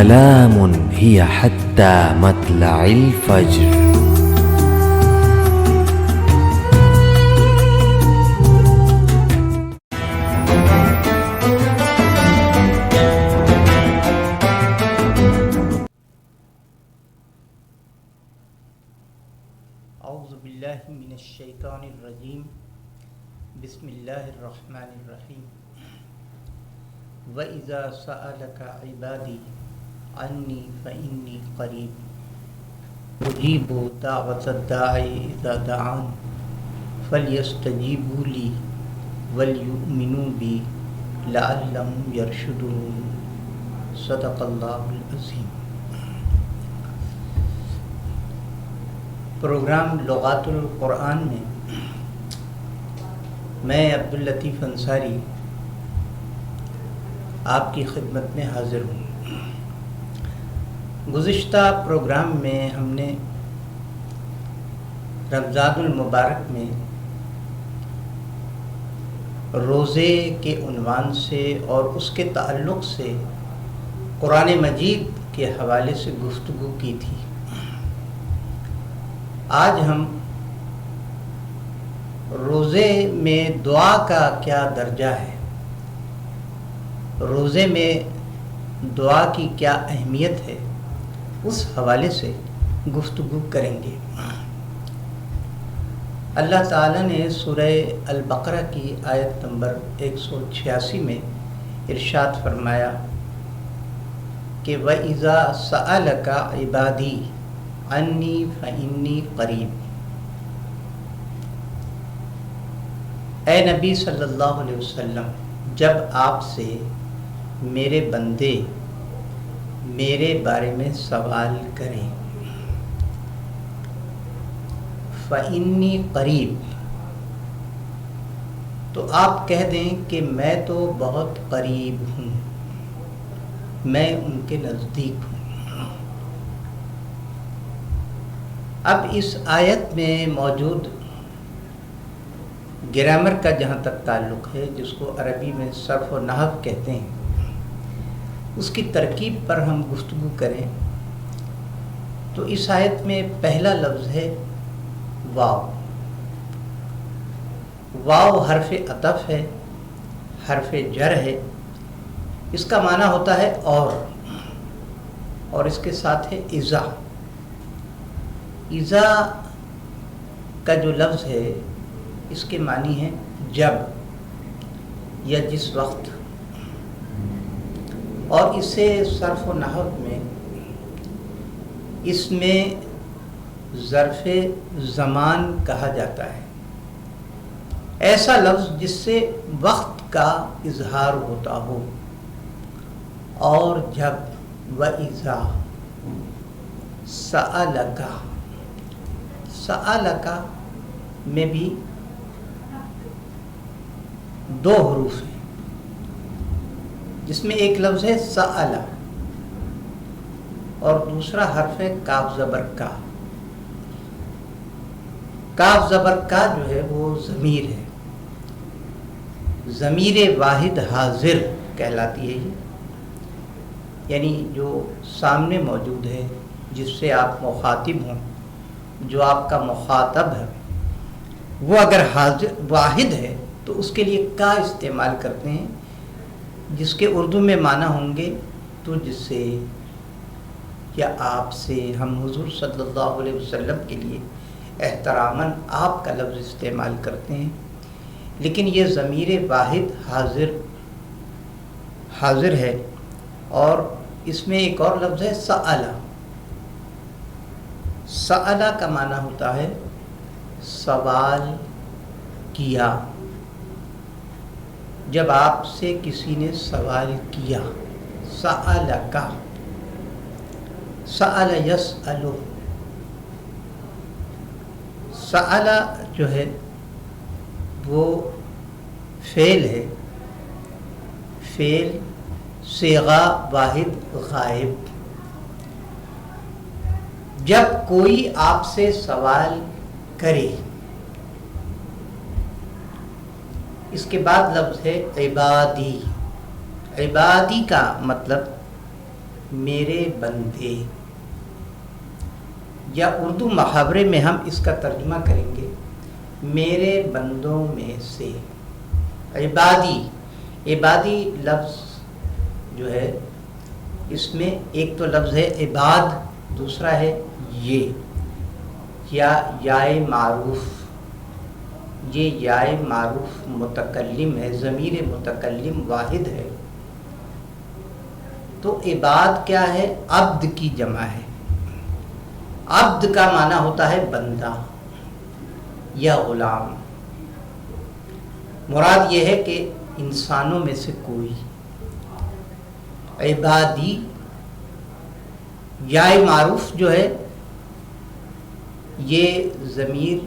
سلام هي حتى مطلع الفجر. اعوذ باللہ من الشیطان الرجیم. بسم اللہ الرحمن الرحیم. وَإِذَا سَأَلَكَ عِبَادِي عَنِّي فَإِنِّي قَرِيبٌ أُجِيبُ دَعْوَةَ الدَّاعِ إِذَا دَعَانِ فَلْيَسْتَجِيبُوا لِي وَلْيُؤْمِنُوا بِي لَعَلَّهُمْ يَرْشُدُونَ. صدق اللہ العظیم. پروگرام لغات القرآن میں میں عبداللطیف انصاری آپ کی خدمت میں حاضر ہوں. گزشتہ پروگرام میں ہم نے رمضان المبارک میں روزے کے عنوان سے اور اس کے تعلق سے قرآن مجید کے حوالے سے گفتگو کی تھی. آج ہم روزے میں دعا کا کیا درجہ ہے، روزے میں دعا کی کیا اہمیت ہے، اس حوالے سے گفتگو کریں گے. اللہ تعالیٰ نے سورہ البقرہ کی آیت نمبر 186 میں ارشاد فرمایا کہ وَإِذَا سَأَلَكَ عِبَادِي عَنِّي فَإِنِّي قَرِيبٌ. اے نبی صلی اللہ علیہ وسلم، جب آپ سے میرے بندے میرے بارے میں سوال کریں، فَإِنِّي قَرِيب، تو آپ کہہ دیں کہ میں تو بہت قریب ہوں، میں ان کے نزدیک ہوں. اب اس آیت میں موجود گرامر کا جہاں تک تعلق ہے، جس کو عربی میں صرف و نحو کہتے ہیں، اس کی ترکیب پر ہم گفتگو کریں تو اس آیت میں پہلا لفظ ہے واو. واو حرف عطف ہے، حرف جر ہے. اس کا معنی ہوتا ہے اور اس کے ساتھ ہے اذا. اذا کا جو لفظ ہے اس کے معنی ہے جب یا جس وقت، اور اسے صرف و نحو میں اس میں ظرف زمان کہا جاتا ہے. ایسا لفظ جس سے وقت کا اظہار ہوتا ہو. اور جب وَإِذَا سَأَلَكَ، سَأَلَكَ میں بھی دو حروف ہیں، جس میں ایک لفظ ہے سأل اور دوسرا حرف ہے کاف زبر کا. کاف زبر کا جو ہے وہ ضمیر ہے، ضمیر واحد حاضر کہلاتی ہے یہ. یعنی جو سامنے موجود ہے، جس سے آپ مخاطب ہوں، جو آپ کا مخاطب ہے، وہ اگر حاضر واحد ہے تو اس کے لیے کا استعمال کرتے ہیں، جس کے اردو میں معنی ہوں گے تجھ سے یا آپ سے. ہم حضور صلی اللہ علیہ وسلم کے لیے احتراماً آپ کا لفظ استعمال کرتے ہیں، لیکن یہ ضمیر واحد حاضر ہے. اور اس میں ایک اور لفظ ہے سألا. سألا کا معنی ہوتا ہے سوال کیا. جب آپ سے کسی نے سوال کیا، سألک، سأل یسألو. سأل جو ہے وہ فعل ہے، فعل صیغہ واحد غائب. جب کوئی آپ سے سوال کرے، اس کے بعد لفظ ہے عبادی. عبادی کا مطلب میرے بندے، یا اردو محاورے میں ہم اس کا ترجمہ کریں گے میرے بندوں میں سے۔ عبادی، عبادی لفظ جو ہے اس میں ایک تو لفظ ہے عباد، دوسرا ہے یہ یا یائے معروف۔ یہ یائے معروف متکلم ہے، ضمیر متکلم واحد ہے۔ تو عباد کیا ہے؟ عبد کی جمع ہے۔ عبد کا معنی ہوتا ہے بندہ یا غلام۔ مراد یہ ہے کہ انسانوں میں سے کوئی۔ عبادی یا معروف جو ہے یہ ضمیر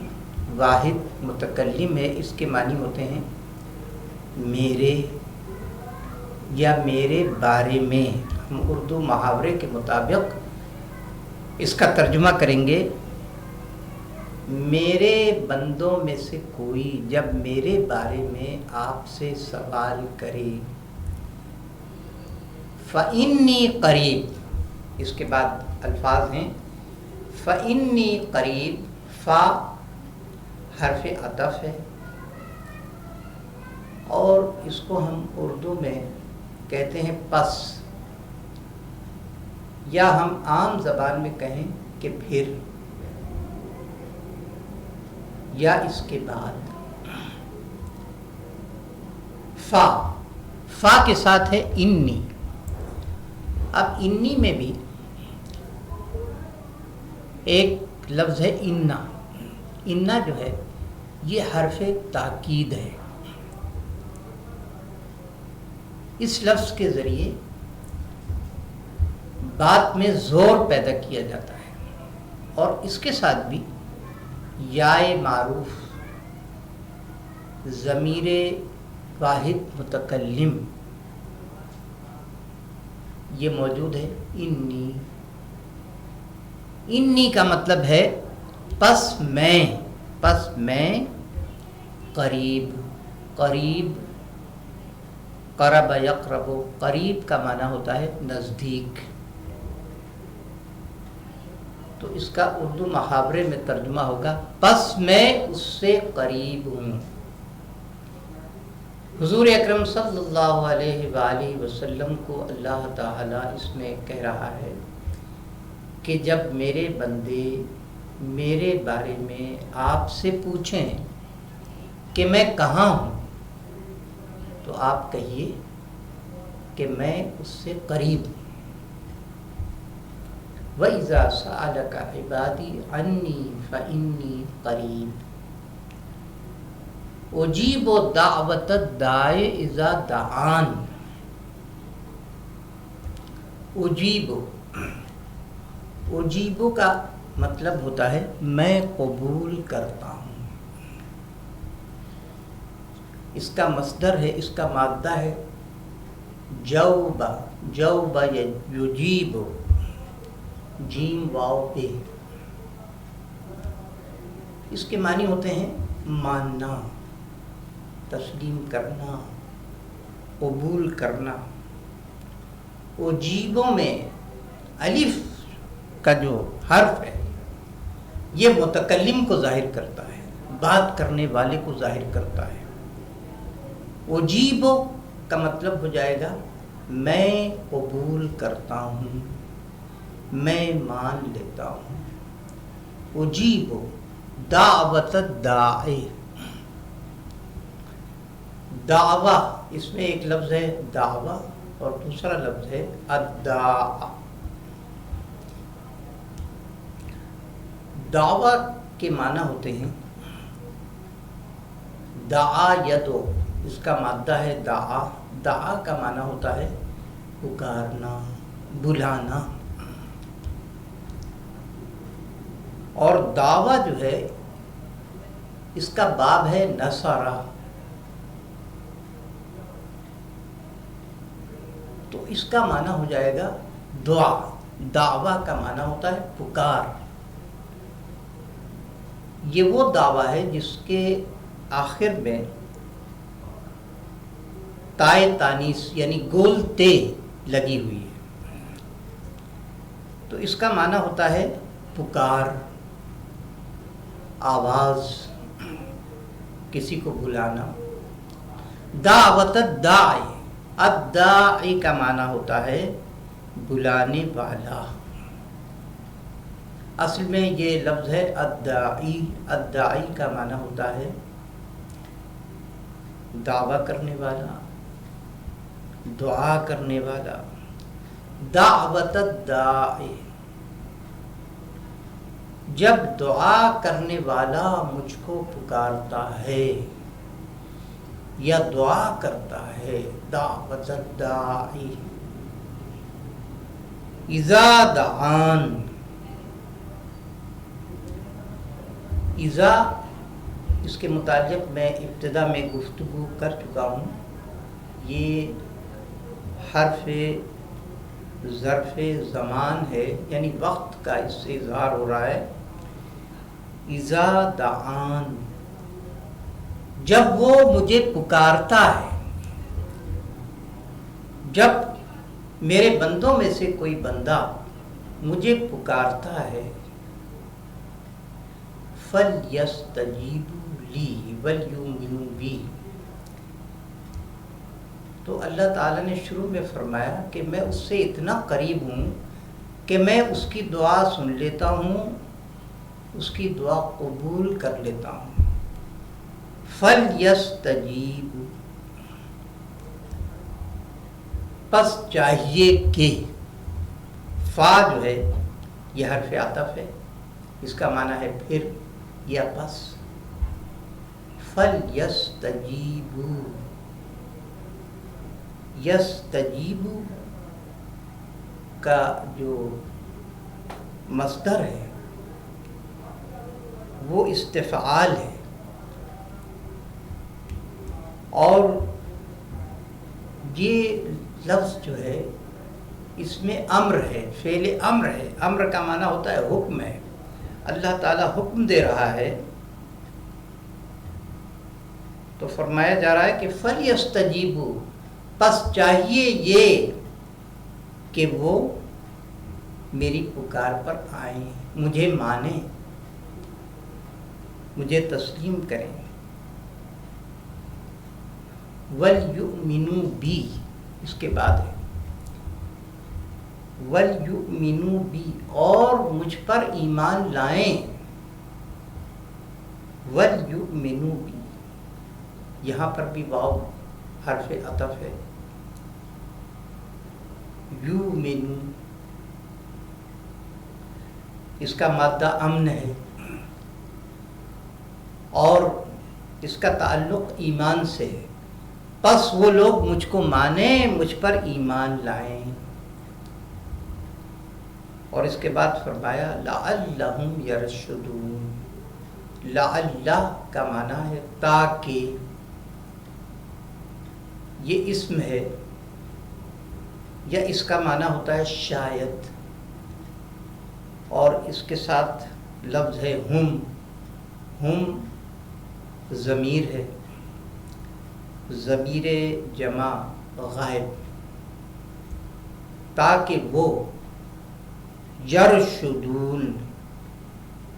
واحد متکلم ہے، اس کے معنی ہوتے ہیں میرے یا میرے بارے میں۔ ہم اردو محاورے کے مطابق اس کا ترجمہ کریں گے میرے بندوں میں سے کوئی جب میرے بارے میں آپ سے سوال کرے، فَإِنِّي قریب، اس کے بعد الفاظ ہیں فَإِنِّي قریب، فا حرف عطف ہے، اور اس کو ہم اردو میں کہتے ہیں پس، یا ہم عام زبان میں کہیں کہ پھر، یا اس کے بعد۔ فا کے ساتھ ہے انی۔ اب انی میں بھی ایک لفظ ہے انا۔ انا جو ہے یہ حرف تاکید ہے۔ اس لفظ کے ذریعے بات میں زور پیدا کیا جاتا ہے، اور اس کے ساتھ بھی یائے معروف ضمیر واحد متکلم یہ موجود ہے انی۔ انی کا مطلب ہے پس میں قریب۔ قریب، قرب یقرب، قریب کا معنی ہوتا ہے نزدیک۔ تو اس کا اردو محاورے میں ترجمہ ہوگا پس میں اس سے قریب ہوں۔ حضور اکرم صلی اللہ علیہ وآلہ وسلم کو اللہ تعالیٰ اس میں کہہ رہا ہے کہ جب میرے بندے میرے بارے میں آپ سے پوچھیں کہ میں کہاں ہوں، تو آپ کہیے کہ میں اس سے قریب ہوں۔ وَإِذَا سَأَلَكَ عِبَادِي عَنِّي فَإِنِّي قَرِيبٌ اجیب دعوت الداع اذا دعان۔ اجیب کا مطلب ہوتا ہے میں قبول کرتا ہوں۔ اس کا مصدر ہے، اس کا مادہ ہے جوب یجیب، جیم واو پہ۔ اس کے معنی ہوتے ہیں ماننا، تسلیم کرنا، قبول کرنا۔ اجیبوں میں الف کا جو حرف ہے یہ متکلم کو ظاہر کرتا ہے، بات کرنے والے کو ظاہر کرتا ہے۔ اجیبو کا مطلب ہو جائے گا میں قبول کرتا ہوں، میں مان لیتا ہوں۔ اجیبو دعوت الداعی، دعویٰ، اس میں ایک لفظ ہے دعویٰ اور دوسرا لفظ ہے الداع۔ دعویٰ کے معنی ہوتے ہیں دعا یدعو، اس کا مادہ ہے دعا۔ دعا کا معنی ہوتا ہے پکارنا، بلانا۔ اور دعویٰ جو ہے اس کا باب ہے نصرہ، تو اس کا معنی ہو جائے گا دعا۔ دعویٰ کا معنی ہوتا ہے پکار۔ یہ وہ دعویٰ ہے جس کے آخر میں تائے تانیث یعنی گول تے لگی ہوئی ہے۔ تو اس کا معنی ہوتا ہے پکار، آواز، کسی کو بلانا. دعوت الداعی، الداعی کا معنی ہوتا ہے بلانے والا. اصل میں یہ لفظ ہے الداعی. الداعی کا معنی ہوتا ہے دعویٰ کرنے والا، دعا کرنے والا. دعوت الداعی، جب دعا کرنے والا مجھ کو پکارتا ہے یا دعا کرتا ہے. دعوت الداعی. اذا دعان، اذا اس کے متعلق میں ابتدا میں گفتگو کر چکا ہوں. یہ حرف ظرف زمان ہے، یعنی وقت کا اس سے اظہار ہو رہا ہے. اذا دعان، جب وہ مجھے پکارتا ہے. جب میرے بندوں میں سے کوئی بندہ مجھے پکارتا ہے، فَلْيَسْتَجِيبُوا لِي وَلْيُؤْمِنُوا بِي. تو اللہ تعالیٰ نے شروع میں فرمایا کہ میں اس سے اتنا قریب ہوں کہ میں اس کی دعا سن لیتا ہوں، اس کی دعا قبول کر لیتا ہوں. فَلْيَسْتَجِيبُوا، پس چاہیے کہ. فا جو ہے یہ حرف عطف ہے، اس کا معنی ہے پھر یا پس. فَلْيَسْتَجِيبُوا، یستجیبو کا جو مصدر ہے وہ استفعال ہے، اور یہ لفظ جو ہے اس میں امر ہے، فعل امر ہے. امر کا معنی ہوتا ہے حکم ہے. اللہ تعالیٰ حکم دے رہا ہے، تو فرمایا جا رہا ہے کہ فَلْيَسْتَجِيبُوا، پس چاہیے یہ کہ وہ میری پکار پر آئیں، مجھے مانیں، مجھے تسلیم کریں. وَلْيُؤْمِنُوا بِي، اس کے بعد ہے وَلْيُؤْمِنُوا بِي، اور مجھ پر ایمان لائیں. وَلْيُؤْمِنُوا بِي، یہاں پر بھی واو حرف عطف ہے. یؤمنوا، اس کا مادہ امن ہے اور اس کا تعلق ایمان سے ہے. پس وہ لوگ مجھ کو مانیں، مجھ پر ایمان لائیں. اور اس کے بعد فرمایا لعلہم یرشدون. لعل کا معنی ہے تاکہ، یہ اسم ہے یا اس کا معنی ہوتا ہے شاید، اور اس کے ساتھ لفظ ہے ہم. ہم ضمیر ہے، ضمیر جمع غائب. تاکہ وہ یرشدون،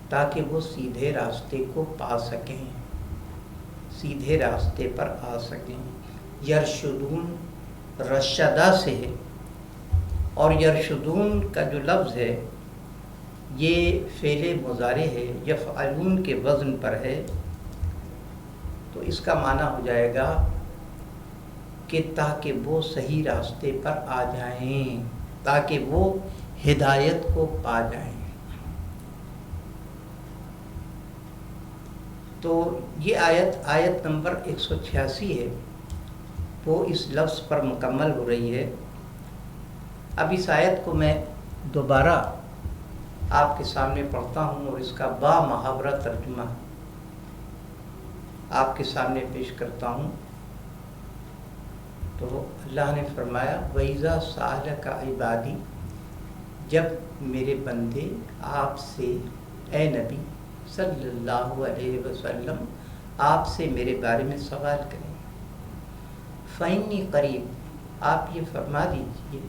تاکہ وہ سیدھے راستے کو پا سکیں، سیدھے راستے پر آ سکیں. یرشدون رشدہ سے ہے، اور یرشدون کا جو لفظ ہے یہ فعل مضارع ہے، یفعلون کے وزن پر ہے. تو اس کا معنی ہو جائے گا کہ تاکہ وہ صحیح راستے پر آ جائیں، تاکہ وہ ہدایت کو پا جائیں. تو یہ آیت نمبر 186 ہے، وہ اس لفظ پر مکمل ہو رہی ہے. اب اس آیت کو میں دوبارہ آپ کے سامنے پڑھتا ہوں اور اس کا با محاورہ ترجمہ آپ کے سامنے پیش کرتا ہوں. تو اللہ نے فرمایا وَإِذَا سَأَلَكَ عِبَادِي، جب میرے بندے آپ سے، اے نبی صلی اللہ علیہ وسلم، آپ سے میرے بارے میں سوال کریں، فَإِنِّي قریب، آپ یہ فرما دیجئے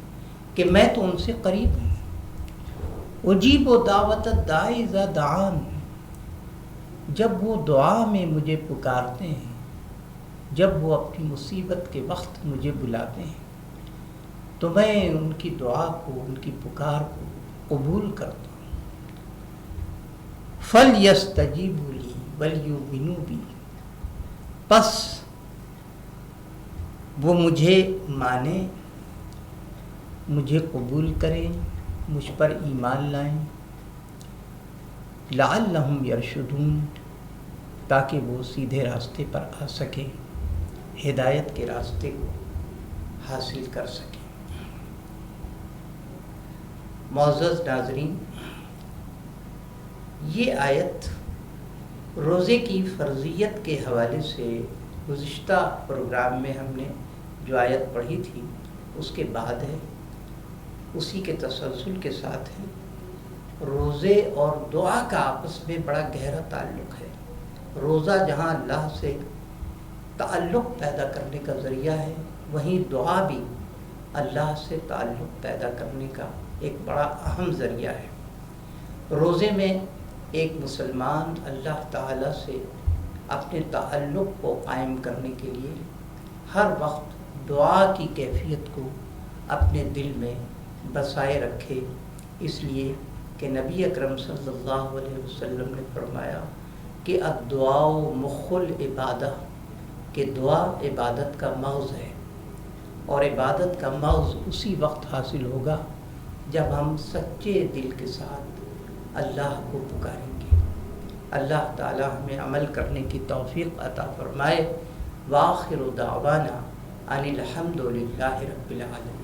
کہ میں تو ان سے قریب ہوں. اجیب و دعوت الداعی اذا دعان، جب وہ دعا میں مجھے پکارتے ہیں، جب وہ اپنی مصیبت کے وقت مجھے بلاتے ہیں تو میں ان کی دعا کو، ان کی پکار کو قبول کرتا ہوں۔ فَلْيَسْتَجِيبُوا لِي وَلْيُؤْمِنُوا بِي، پس وہ مجھے مانیں، مجھے قبول کریں، مجھ پر ایمان لائیں، لعلہم یرشدون، تاکہ وہ سیدھے راستے پر آ سکیں، ہدایت کے راستے کو حاصل کر سکیں۔ معزز ناظرین، یہ آیت روزے کی فرضیت کے حوالے سے گزشتہ پروگرام میں ہم نے جو آیت پڑھی تھی اس کے بعد ہے، اسی کے تسلسل کے ساتھ ہے۔ روزے اور دعا کا آپس میں بڑا گہرا تعلق ہے۔ روزہ جہاں اللہ سے تعلق پیدا کرنے کا ذریعہ ہے، وہیں دعا بھی اللہ سے تعلق پیدا کرنے کا ایک بڑا اہم ذریعہ ہے۔ روزے میں ایک مسلمان اللہ تعالیٰ سے اپنے تعلق کو قائم کرنے کے لیے ہر وقت دعا کی کیفیت کو اپنے دل میں بسائے رکھے، اس لیے کہ نبی اکرم صلی اللہ علیہ وسلم نے فرمایا کہ الدعاء مخ العبادہ، کہ دعا عبادت کا مغز ہے، اور عبادت کا مغز اسی وقت حاصل ہوگا جب ہم سچے دل کے ساتھ اللہ کو پکاریں گے۔ اللہ تعالی ہمیں عمل کرنے کی توفیق عطا فرمائے۔ وآخر دعوانا ان الحمد للہ رب العالمین۔